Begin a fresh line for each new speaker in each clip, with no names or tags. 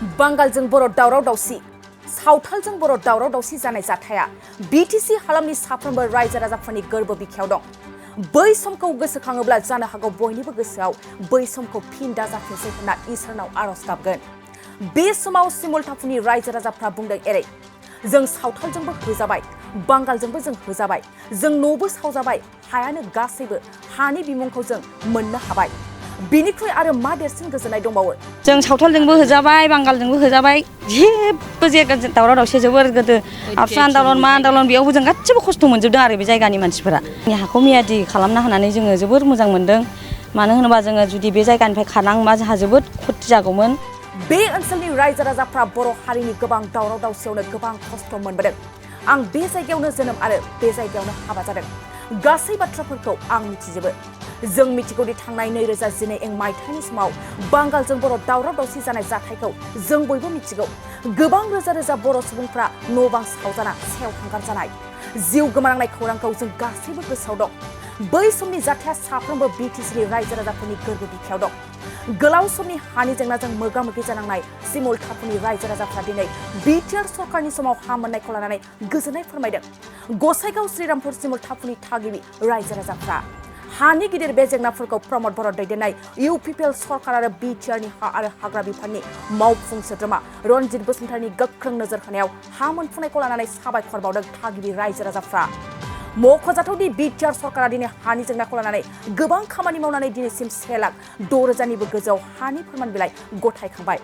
बांगालजों बर' दावराव दावसि सावथालजों बर' दावराव दावसि जानाय जाथाया बिटिसि हालामनि साफ्रोमबो रायजो राजाफोरनि गोरबो बिखायाव दं। बै समखौ गोसोखाङोब्ला जानो हागौ बयनिबो गोसोआव बै समखौ फिन दाजाफिनसै होनना इसोरनाव आरज गाबगोन। बे समाव सिमुलटाफुनि रायजो राजाफ्रा बुंदों एरै जों सावथालजोंबो होजाबाय बांगालजोंबो जों होजाबाय जों न'बो सावजाबाय हायानो गासैबो हानि बिमुंखौ जों मोननो हाबाय बिनिख्रुइ आरो मा देरसिन गोजोननाय दंबावो।
जों सावथालजोंबो होजाबाय बांगालजोंबो होजाबाय जेबो जायगा दावराव दावसि जोबोर गोदो आबसु आन्दलन मा आन्दलन बेयावबो जों गासिबो खस्थ' मोनजोबदों आरो बे जायगानि मानसिफोरा। हाखौ मियादि खालामना होनानै जोङो जोबोर मोजां मोनदों। मानो होनोबा जोङो जुदि बे जायगानिफ्राय खारनांबा जोंहा जोबोद खथि जागौमोन।
बे ओनसोलनि रायजो राजाफ्रा बर' हारिनि गोबां दावराव दावसियावनो गोबां खस्थ' मोनबोदों। आं बे जायगायावनो जोनोम आरो बे जायगायावनो हाबा जादों। गासै बाथ्राफोरखौ आं मिथिजोबो। जों मिथिगौदि थांनाय 2012 मायथाइनि समाव बांगालजों बर' दावराव दावसि जानाय जाथायखौ जों बयबो मिथिगौ। गोबां रोजा रोजा बर' सुबुंफ्रा न' बां सावजाना सेवहांगार जानाय जिउ गोमानांनाय खौरांखौ जों गासैबो गोसोआव दं। बै समनि जाथाया साफ्रोमबो बिटिसिनि रायजो राजाफोरनि गोरबो बिखायाव दं। गोलाव समनि हानि जेंनाजों मोगा मोगि जानांनाय सिमुलटाफुनि रायजो राजाफ्रा दिनै बिटिआर सरकारनि समाव हा मोननायखौ लानानै गोजोननाय फोरमायदों। गसाइगाव श्रीरामपुर सिमुलटाफुनि थागिबि रायजो राजाफ्रा हानि गिदिर बे जेंनाफोरखौ प्रमद बर' दैदेननाय UPPL सरकार आरो बिटिआरनि हा आरो हाग्रा बिफाननि मावफुं सोद्रोमा रनजित बसुमतारिनि गोख्रों नोजोर होनायाव हा मोनफुंनायखौ लानानै साबायखर बावदों थागिबि रायजो राजाफ्रा। मख'जाथावदि बिटिआर सरकारा दिनै हानि जेंनाखौ लानानै गोबां खामानि मावनानै दिनैसिम 1,06,000निबो गोजौआव हानि फोरमान बिलाइ गथायखांबाय।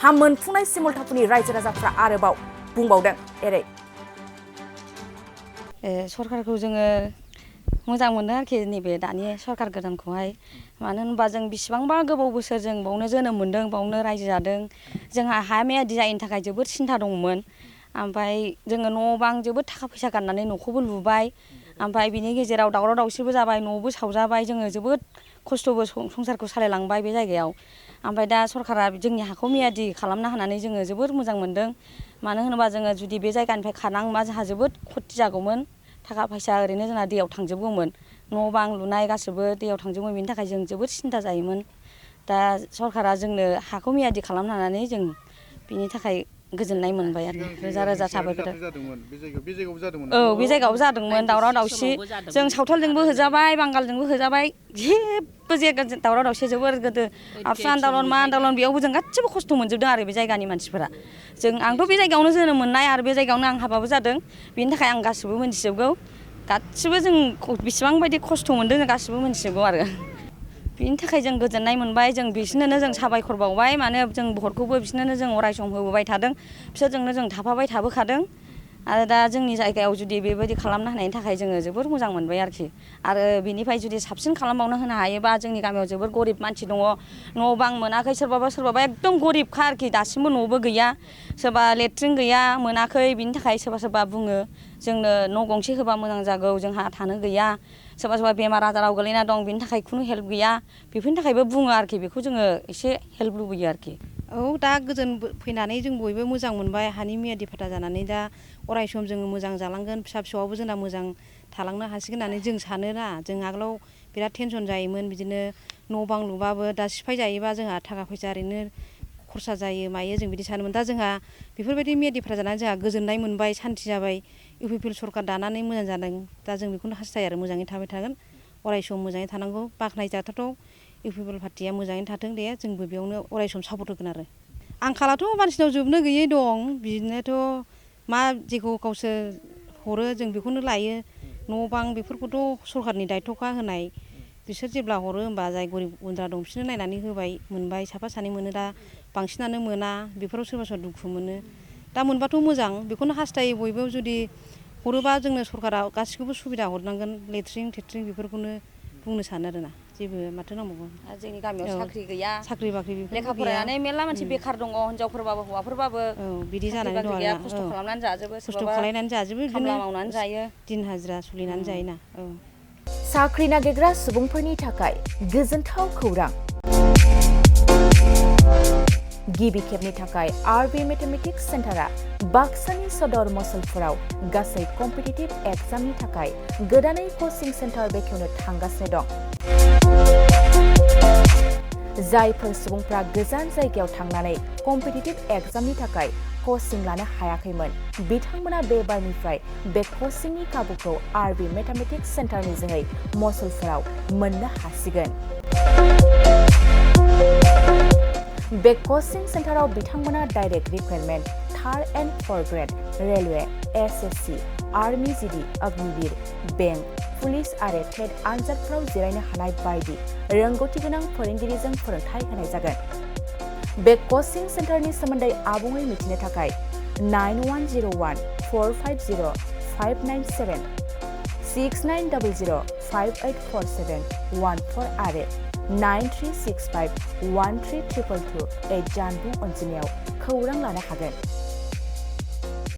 हा मोनफुंनाय सिमुलटाफुनि रायजो राजाफ्रा आरोबाव बुंबावदों एरै
सरकारखौ जोङो मोजां मोनो आरोखि नैबे दानि सरकार गोदानखौहाय। मानो होनबा जों बिसिबांबा गोबाव बोसोर जों बावनो जोनोम मोन्दों बावनो रायजो जादों। जोंहा हाया मियादि जायैनि थाखाय जोबोद सिन्था दंमोन। ओमफ्राय जोङो न' बां जोबोद थाखा फैसा गारनानै न'खौबो लुबाय। ओमफ्राय बिनि गेजेराव दावराव दावसिबो जाबाय न'बो सावजाबाय जोङो जोबोद खस्थ'बो संसारखौ सालायलांबाय बे जायगायाव। ओमफ्राय दा सरकारा जोंनि हाखौ मियादि खालामना होनानै जोङो जोबोर मोजां मोनदों। मानो होनोबा जोङो जुदि बे जायगानिफ्राय खारनांबा जोंहा जोबोद खथि जागौमोन। थाखा फैसा ओरैनो जोंना दैयाव थांजोबगौमोन। न' बां लुनाय गासैबो दैयाव थांजोबगौमोन बेनि थाखाय जों जोबोद सिन्था जायोमोन। दा सरकारा जोंनो हाखौ मियादि खालामना होनानै जों बिनि थाखाय गोजोननाय मोनबाय आरो रोजा रोजा साबायखर।
बे जायगायावबो जादोंमोन
औ बे जायगायावबो जादोंमोन दावराव दावसि जों सावथालजोंबो होजाबाय बांगालजोंबो होजाबाय जेबो जायगा दावराव दावसि जोबोर गोदो आबसु आन्दलन मा आन्दलन बेयावबो जों गासिबो खस्थ' मोनजोबदों आरो बे जायगानि मानसिफोरा। आंथ' बे जायगायावनो जोनोम मोननाय आरो बे जायगायावनो आं हाबाबो जादों। बेनि थाखाय आं गासिबो मोनथिजोबगौ। गासिबो जों बेसेबां बायदि खस्थ' मोनदों जों गासिबो मोनथिजोबगौ आरो। बिनि थाखाय जों गोजोननाय मोनबाय जों बिसोरनो जों साबायखर बावबाय। मानो जों भटखौबो बिसोरनो जों अराय सम होबोबाय थादों। बिसोरजोंनो जों थाफाबाय थाबोखादों। आरो दा जोंनि जायगायाव जुदि बेबायदि खालामना होनायनि थाखाय जोङो जोबोर मोजां मोनबाय आरोखि। आरो बिनिफ्राय जुदि साबसिन खालामबावनो होनो हायोबा जोंनि गामियाव जोबोर गरिब मानसि दङ। न' बां मोनाखै सोरबाबा एकदम गरिबखा आरोखि दासिमबो न'बो गैया। सोरबा लेट्रिन गैया मोनाखै बिनि थाखाय सोरबा बुङो जोंनो न' गंसे होबा मोजां जागौ जोंहा थानो गैया। सोरबा बेमार आजाराव गोलैना दं बिनि थाखाय खुनु हेल्प गैया। बेफोरनि थाखायबो बुङो आरोखि बेखौ जोङो एसे हेल्प लुबैयो आरोखि। औ दा गोजोन फैनानै जों बयबो मोजां मोनबाय हानि मियादि फाथा जानानै दा अराय सम जोङो मोजां जालांगोन फिसा फिसौआबो जोंना मोजां थालांनो हासिगोन होननानै जों सानोना। जों आगोलाव बिराद टेनसन जायोमोन बिदिनो न' बां लुबाबो दा सिफाय जायोबा जोंहा थाखा फैसा ओरैनो खरसा जायो मायो जों बिदि सानोमोन। दा जोंहा बेफोरबायदि मियादि फाथा जानानै जोंहा गोजोननाय मोनबाय सान्थि जाबाय। UPPL सरकार दानानै मोजां जादों। दा जों बेखौनो हास्थायो आरो मोजाङै थाबाय थागोन अराय सम मोजाङै थानांगौ बाख्नायजाथाव UPPL पार्टिया मोजाङैनो थाथों दे जोंबो बेयावनो अराय सम सापर्ट होगोन आरो। आंखालाथ' मानसिनाव जोबनो गैयै दं बिदिनोथ' मा जेखौ गावसोर हरो जों बेखौनो लायो। न' बां बेफोरखौथ' सरकारनि दायथ'खा होनाय। बिसोर जेब्ला हरो होमबा जाय गरिब गुन्द्रा दं बिसोरनो नायनानै होबाय मोनबाय साफा सानै मोनो दा बांसिनानो मोना बेफोराव सोरबा दुखु मोनो। दा मोनबाथ' मोजां बेखौनो हास्थायो बयबो जुदि हरोबा जोंनो सरकारा गासिखौबो सुबिदा हरनांगोन लेट्रिन थेट्रिन बेफोरखौनो बुंनो सानो आरोना जेबो माथो नांबावगौ।
जोंनि गामियाव साख्रि गैया
साख्रि बाख्रि
लेखा फरायनानै मेरला मानसि बेखार दङ हिनजावफोरबाबो हौवाफोरबाबो
बिदि
साख्रि
जानानै दं
बाख्रि गैया
आरोना।
खस्थ' खालामनानै जाजोबो
खस्थ'
सोरबाबा
खालायनानै जाजोबो
खामला
बिदिनो
मावनानै जायो
दिन हाजिरा सोलिनानै जायोना।
साख्रि नागिरग्रा सुबुंफोरनि थाखाय गोजोनथाव खौरां। गिबि खेबनि थाखाय RB मेथमेटिक्स सेन्टारा बाक्सानि सदर मसलपुराव गासै कम्पिटिटिभ एग्जामनि थाखाय गोदानै कचिं सेन्टार बेखेवनो थांगासिनो दं। जायफोर सुबुंफ्रा गोजान जायगायाव थांनानै कम्पिटिटिभ एग्जामनि थाखाय कचिं लानो हायाखैमोन बिथांमोना बे बारनिफ्राय बे कचिंनि खाबुखौ आरबि मेथामेटिक्स सेन्टारनि जोहै मसलफोराव मोननो हासिगोन। बे कचिं सेन्टाराव बिथांमोना direct recruitment 3rd and 4th grade railway SSC army GD Agniveer bank police आरो टेट आनजादफोराव जिरायनो हानाय बायदि रोंगौथि गोनां फोरोंगिरिजों फोरोंथाय होनाय जागोन। बे कचिं सेन्टारनि सोमोन्दै आबुङै मिथिनो थाखाय 9101450597 6900584714 आरो 9365132228 जानबुं अनजिमायाव खौरां लानो हागोन।